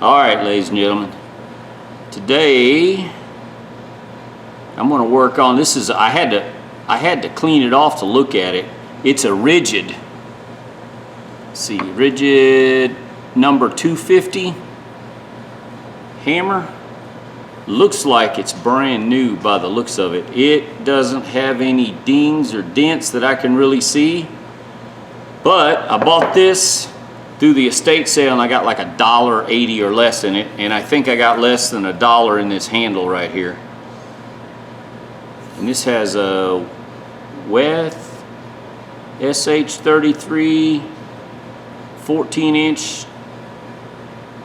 Alright, ladies and gentlemen, today I'm going to work on this. I had to clean it off to look at it. It's a Ridgid. Let's see, Ridgid number 250 hammer. Looks like it's brand new by the looks of it. It doesn't have any dings or dents that I can really see, but I bought this through the estate sale and I got like $1.80 or less in it, and I think I got less than $1 in this handle right here. And this has a Weth SH33 14-inch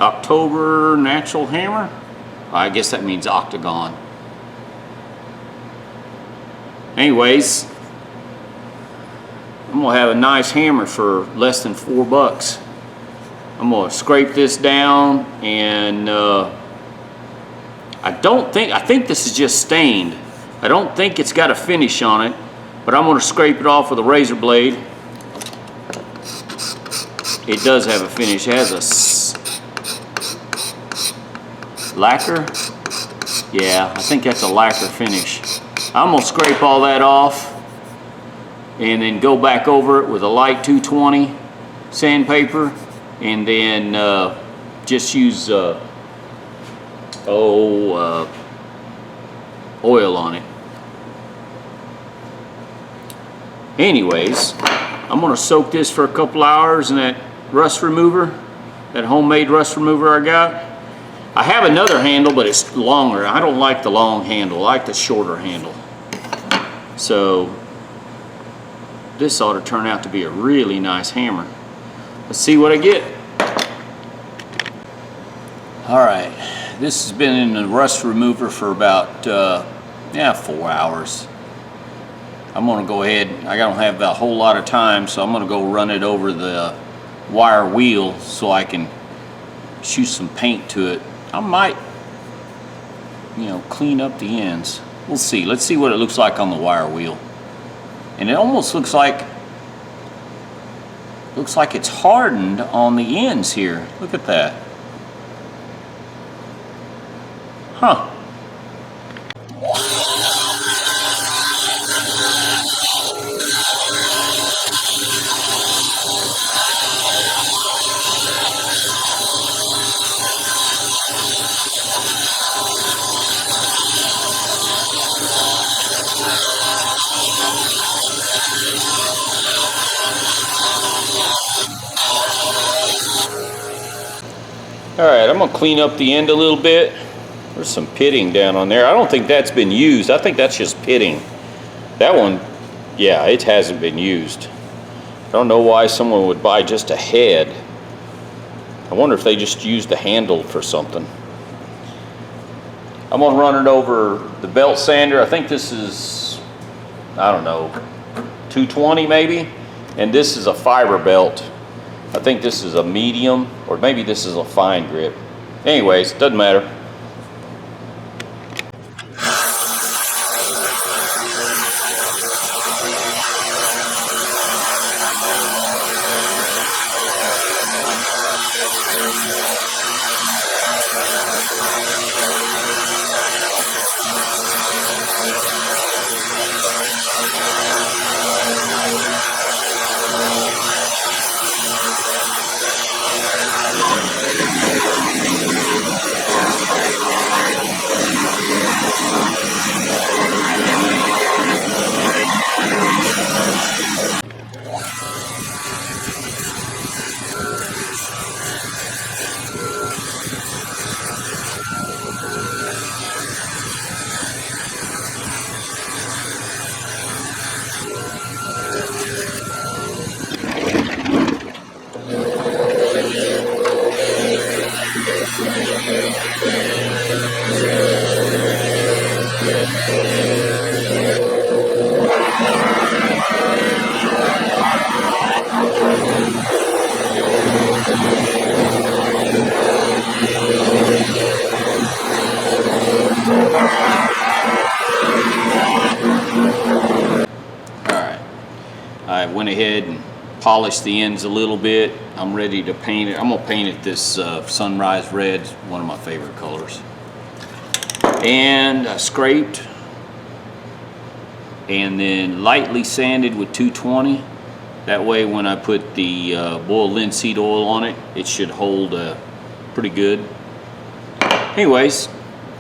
October natural hammer. I guess that means octagon. Anyways, I'm gonna have a nice hammer for less than $4. I'm gonna scrape this down, and I think this is just stained. I don't think it's got a finish on it, but I'm gonna scrape it off with a razor blade. It does have a finish. It has a lacquer. Yeah, I think that's a lacquer finish. I'm gonna scrape all that off and then go back over it with a light 220 sandpaper, and then just use oil on it. Anyways, I'm gonna soak this for a couple hours in that rust remover, that homemade rust remover I got. I have another handle, but it's longer. I don't like the long handle. I like the shorter handle. So this ought to turn out to be a really nice hammer. Let's see what I get. All right, this has been in the rust remover for about 4 hours. I'm gonna go ahead, I don't have a whole lot of time, so I'm gonna go run it over the wire wheel so I can shoot some paint to it. I might, clean up the ends. We'll see. Let's see what it looks like on the wire wheel. And it almost looks like it's hardened on the ends here. Look at that. Huh. Alright, I'm going to clean up the end a little bit. There's some pitting down on there. I don't think that's been used. I think that's just pitting. That one, yeah, it hasn't been used. I don't know why someone would buy just a head. I wonder if they just used the handle for something. I'm going to run it over the belt sander. I think this is, I don't know, 220 maybe? And this is a fiber belt. I think this is a medium, or maybe this is a fine grip. Anyways, doesn't matter. polished the ends a little bit. I'm ready to paint it. I'm gonna paint it this sunrise red, one of my favorite colors. And I scraped and then lightly sanded with 220. That way when I put the boiled linseed oil on it, it should hold pretty good. Anyways,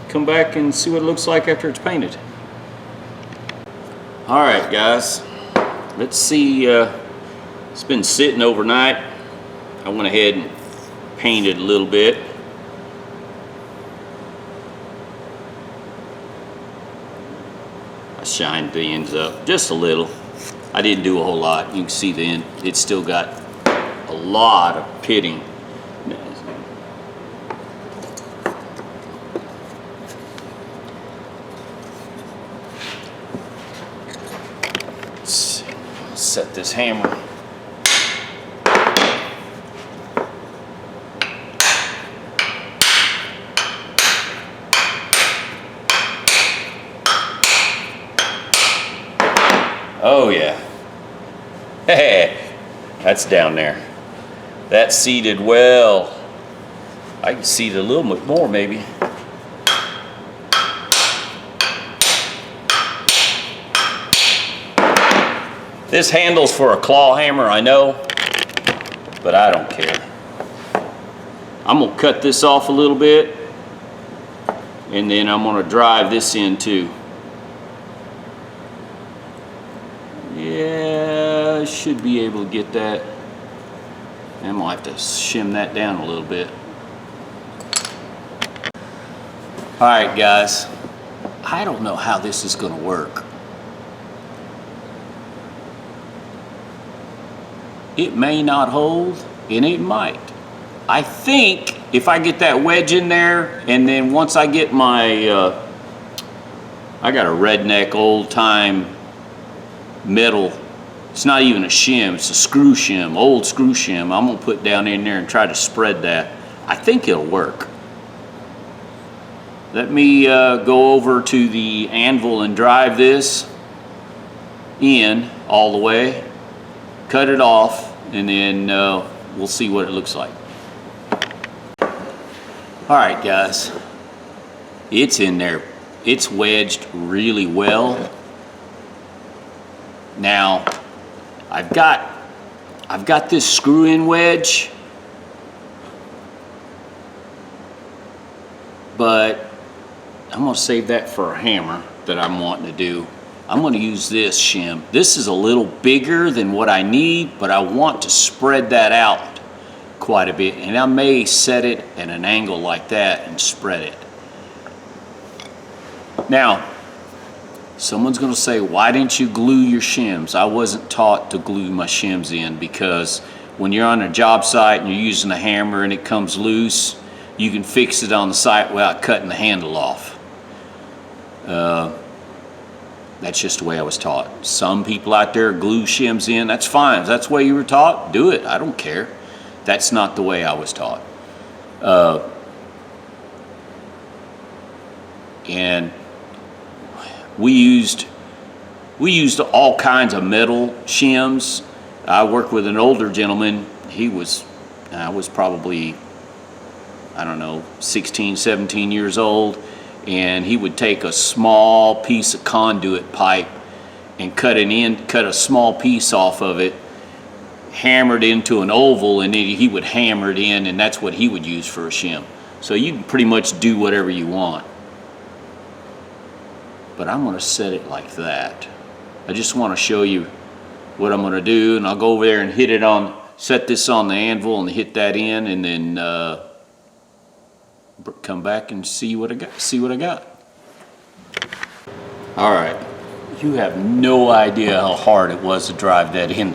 come back and see what it looks like after it's painted. All right, guys, let's see. It's been sitting overnight. I went ahead and painted a little bit. I shined the ends up just a little. I didn't do a whole lot. You can see the end. It's still got a lot of pitting. Let's set this hammer. Oh yeah. Hey, that's down there. That's seated well. I can seat it a little bit more maybe. This handle's for a claw hammer, I know, but I don't care. I'm gonna cut this off a little bit, and then I'm gonna drive this in too. Yeah, I should be able to get that. I'm gonna have to shim that down a little bit. All right, guys, I don't know how this is gonna work. It may not hold, and it might. I think if I get that wedge in there, and then once I get my, I got a redneck old time metal, it's not even a shim, it's a screw shim, old screw shim. I'm gonna put down in there and try to spread that. I think it'll work. Let me go over to the anvil and drive this in all the way, cut it off, and then we'll see what it looks like. All right, guys, it's in there. It's wedged really well. Now, I've got this screw-in wedge, but I'm gonna save that for a hammer that I'm wanting to do. I'm gonna use this shim. This is a little bigger than what I need, but I want to spread that out quite a bit, and I may set it at an angle like that and spread it. Now, someone's gonna say, why didn't you glue your shims? I wasn't taught to glue my shims in, because when you're on a job site and you're using a hammer and it comes loose, you can fix it on the site without cutting the handle off. That's just the way I was taught. Some people out there glue shims in. That's fine. If that's the way you were taught, do it. I don't care. That's not the way I was taught. And we used all kinds of metal shims. I worked with an older gentleman. I was probably, I don't know, 16, 17 years old. And he would take a small piece of conduit pipe and cut a small piece off of it, hammer it into an oval, and then he would hammer it in, and that's what he would use for a shim. So you can pretty much do whatever you want. But I'm gonna set it like that. I just wanna show you what I'm gonna do, and I'll go over there and set this on the anvil and hit that in, and then come back and see what I got. All right, you have no idea how hard it was to drive that in,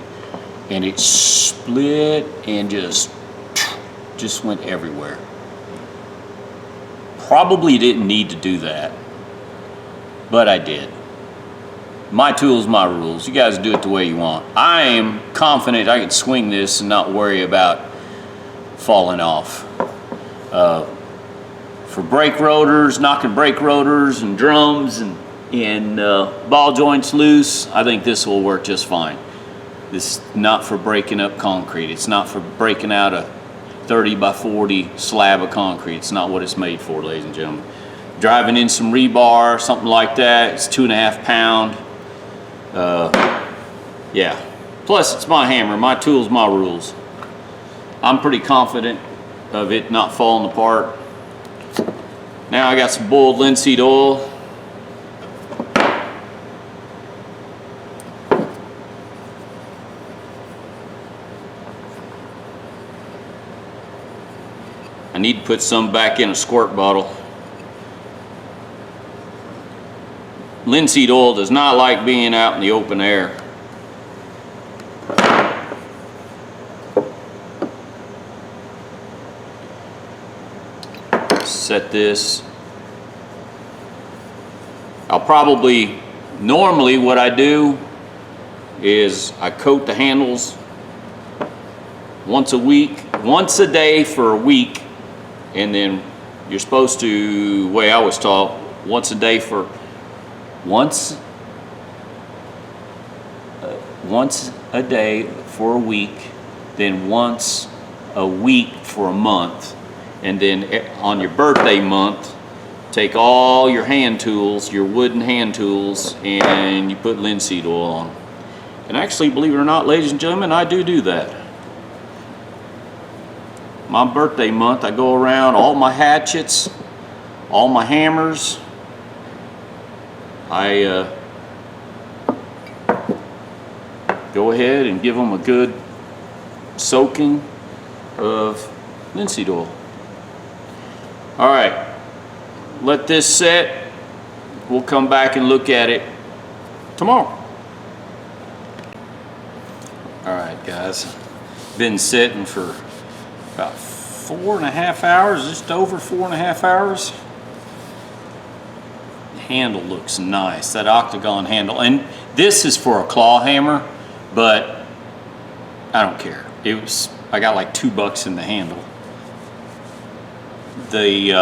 and it split and just went everywhere. Probably didn't need to do that, but I did. My tools, my rules. You guys do it the way you want. I am confident I can swing this and not worry about falling off. For brake rotors, knocking brake rotors and drums and ball joints loose, I think this will work just fine. This is not for breaking up concrete. It's not for breaking out a 30 by 40 slab of concrete. It's not what it's made for, ladies and gentlemen. Driving in some rebar, something like that, it's 2.5 pound. Yeah. Plus, it's my hammer, my tools, my rules. I'm pretty confident of it not falling apart. Now I got some boiled linseed oil. I need to put some back in a squirt bottle. Linseed oil does not like being out in the open air. Set this. Normally what I do is I coat the handles once a day for a week, and then you're supposed to, the way I was taught, once a day for once a day for a week, then once a week for a month, and then on your birthday month, take all your hand tools, your wooden hand tools, and you put linseed oil on. And actually, believe it or not, ladies and gentlemen, I do that. My birthday month, I go around all my hatchets, all my hammers. I go ahead and give them a good soaking of linseed oil. All right, let this set. We'll come back and look at it tomorrow. All right, guys, been sitting for about 4.5 hours, just over 4.5 hours. The handle looks nice, that octagon handle. And this is for a claw hammer, but I don't care. I got like $2 in the handle. The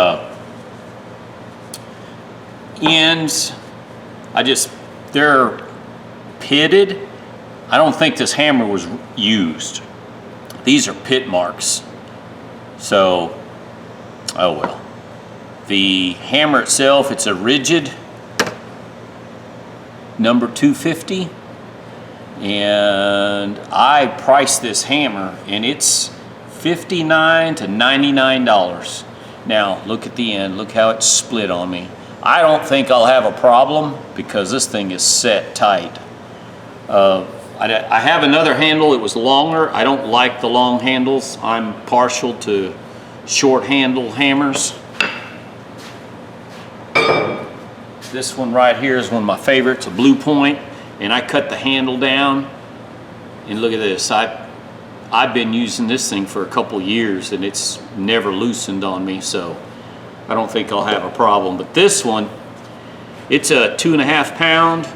ends, they're pitted. I don't think this hammer was used. These are pit marks. So, oh well. The hammer itself, it's a Ridgid number 250. And I priced this hammer, and it's $59 to $99. Now, look at the end. Look how it's split on me. I don't think I'll have a problem because this thing is set tight. I have another handle. It was longer. I don't like the long handles. I'm partial to short handle hammers. This one right here is one of my favorites, a Blue Point, and I cut the handle down. And look at this. I've been using this thing for a couple years, and it's never loosened on me, so I don't think I'll have a problem. But this one, it's a 2.5 pound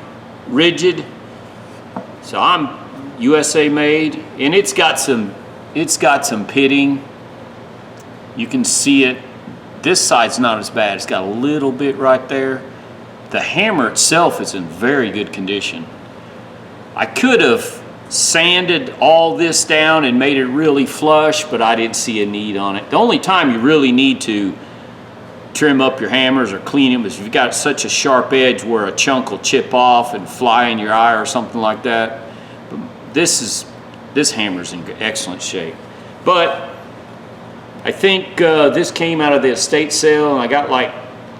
Ridgid. So I'm USA made, and it's got some pitting. You can see it. This side's not as bad. It's got a little bit right there. The hammer itself is in very good condition. I could have sanded all this down and made it really flush, but I didn't see a need on it. The only time you really need to trim up your hammers or clean them is if you've got such a sharp edge where a chunk will chip off and fly in your eye or something like that. But this hammer's in excellent shape. But I think this came out of the estate sale, and I got like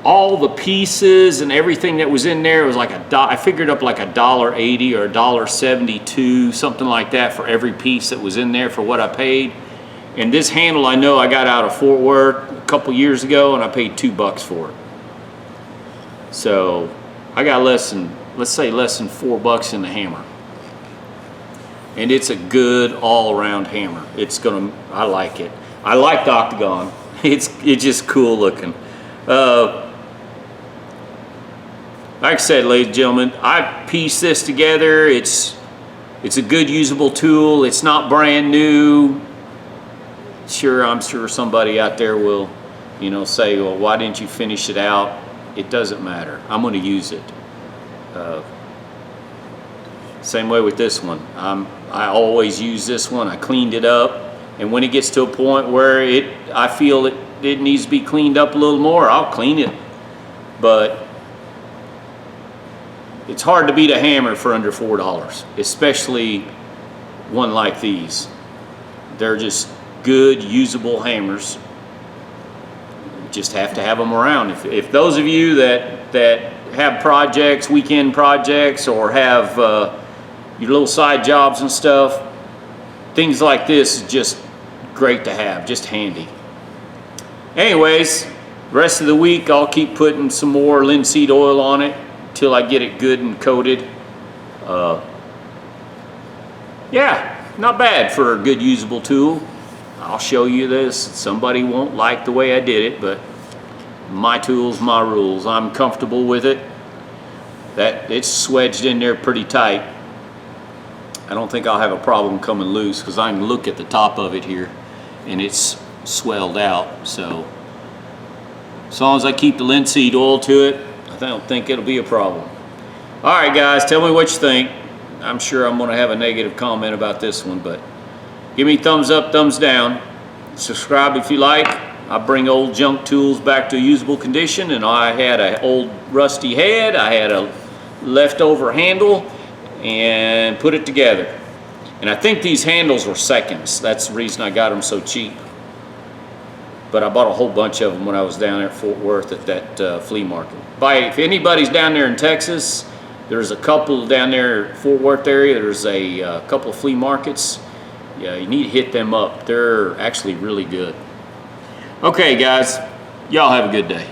all the pieces and everything that was in there. It was like I figured up like $1.80 or $1.72, something like that, for every piece that was in there for what I paid. And this handle, I know I got out of Fort Worth a couple years ago, and I paid $2 for it. So I got let's say less than $4 in the hammer. And it's a good all-around hammer. I like it. I like the octagon. It's just cool looking. Like I said, ladies and gentlemen, I pieced this together. It's a good usable tool. It's not brand new. I'm sure somebody out there will, say, well, why didn't you finish it out? It doesn't matter. I'm going to use it. Same way with this one. I always use this one. I cleaned it up, and when it gets to a point where I feel it needs to be cleaned up a little more, I'll clean it. But it's hard to beat a hammer for under $4, especially one like these. They're just good, usable hammers. You just have to have them around. If those of you that have projects, weekend projects, or have your little side jobs and stuff, things like this is just great to have, just handy. Anyways, the rest of the week I'll keep putting some more linseed oil on it till I get it good and coated. Yeah, not bad for a good usable tool. I'll show you this. Somebody won't like the way I did it, but my tools, my rules. I'm comfortable with it. That it's swedged in there pretty tight. I don't think I'll have a problem coming loose because I can look at the top of it here and it's swelled out. So as long as I keep the linseed oil to it, I don't think it'll be a problem. All right, guys, tell me what you think. I'm sure I'm going to have a negative comment about this one, but give me thumbs up, thumbs down. Subscribe if you like. I bring old junk tools back to a usable condition, and I had an old rusty head, I had a leftover handle, and put it together. And I think these handles were seconds. That's the reason I got them so cheap. But I bought a whole bunch of them when I was down there at Fort Worth at that flea market. If anybody's down there in Texas, there's a couple down there at Fort Worth area. There's a couple of flea markets. Yeah, you need to hit them up. They're actually really good. Okay, guys, y'all have a good day.